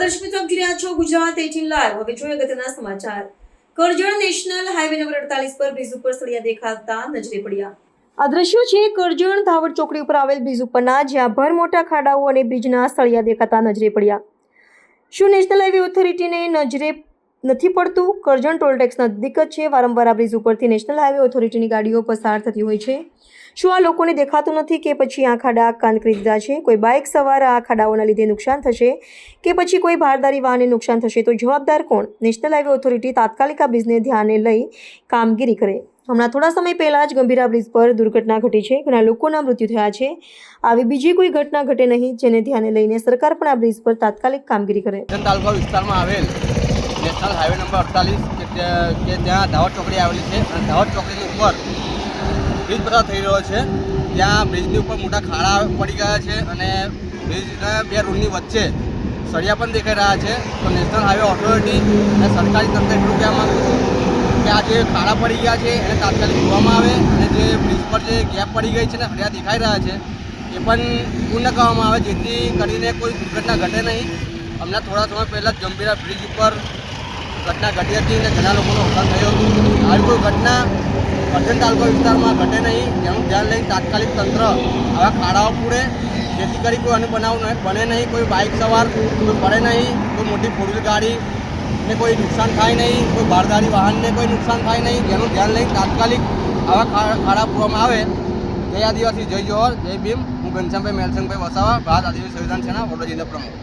દર્શક મિત્રો આપ જોઈ રહ્યા છો ગુજરાત 18 લાઈવ। હવે જોઈએ અગત્યના સમાચાર। કરજણ નેશનલ હાઈવે નંબર 48 પર બ્રિજ ઉપર સળિયા દેખાતા નજરે પડ્યા। આ દ્રશ્યો છે કરજણ ધાવડ ચોકડી ઉપર આવેલ બ્રિજ ઉપરના, જ્યાં ભર મોટા ખાડાઓ અને બ્રિજના સળિયા દેખાતા નજરે પડ્યા। શું નેશનલ હાઈવે ઓથોરિટીને નજરે નથી પડતું? કરજણ ટોલ ટેક્સ નજીક જ છે। વારંવાર આ બ્રિજ ઉપરથી નેશનલ હાઈવે ઓથોરિટીની ગાડીઓ પસાર થતી હોય છે। શું આ લોકોને દેખાતું નથી કે પછી આ ખાડા કાન કરી દીધા છે? કોઈ બાઇક સવાર આ ખાડાઓના લીધે નુકસાન થશે કે પછી કોઈ ભારદારી વાહનને નુકસાન થશે, તો જવાબદાર કોણ? નેશનલ હાઈવે ઓથોરિટી તાત્કાલિક આ બ્રિજને ધ્યાને લઈ કામગીરી કરે। હમણાં થોડા સમય પહેલા જ ગંભીરા બ્રિજ પર દુર્ઘટના ઘટી છે, ઘણા લોકોના મૃત્યુ થયા છે। આવી બીજી કોઈ ઘટના ઘટે નહીં, જેને ધ્યાને લઈને સરકાર પણ આ બ્રિજ પર તાત્કાલિક કામગીરી કરે। તાલુકા વિસ્તારમાં આવેલ નેશનલ હાઈવે નંબર 48 કે ત્યાં ધાવડ ચોકડી આવેલી છે અને ધાવડ ચોકડીની ઉપર બ્રિજ પસાર થઈ રહ્યો છે। ત્યાં બ્રિજની ઉપર મોટા ખાડા પડી ગયા છે અને બ્રિજના બે રોડની વચ્ચે સળિયા પણ દેખાઈ રહ્યા છે। તો નેશનલ હાઈવે ઓથોરિટી અને સરકારી તંત્ર એટલું કહેવા માગું છું કે આ જે ખાડા પડી ગયા છે એને તાત્કાલિક જોવામાં આવે અને જે બ્રિજ પર જે ગેપ પડી ગઈ છે ને સળિયા દેખાઈ રહ્યા છે એ પણ પૂર્ણ કરવામાં આવે, જેથી કરીને કોઈ દુર્ઘટના ઘટે નહીં। હમણાં થોડા સમય પહેલાં જ ગંભીરા બ્રિજ ઉપર ઘટના ઘટી હતી અને ઘણા લોકોનો અવસાન થયું હતું। આવી કોઈ ઘટના કરજણ તાલુકા વિસ્તારમાં ઘટે નહીં, જેનું ધ્યાન લઈને તાત્કાલિક તંત્ર આવા ખાડાઓ પૂરે, જેથી કરી કોઈ અન્ય બનાવ બને નહીં, કોઈ બાઇક સવાર કોઈ પડે નહીં, કોઈ મોટી ફોર વ્હીલ ગાડીને કોઈ નુકસાન થાય નહીં, કોઈ ભારદારી વાહનને કોઈ નુકસાન થાય નહીં, જેનું ધ્યાન લઈને તાત્કાલિક આવા ખાડા પૂરવામાં આવે। જય આદિવાસી, જય જોહર, જય ભીમ। હું ઘનશ્યામભાઈ મેલસંગભાઈ વસાવા, ભારત આદિવાસી સંવિધાન સેના વડોદરા જિલ્લા પ્રમુખ।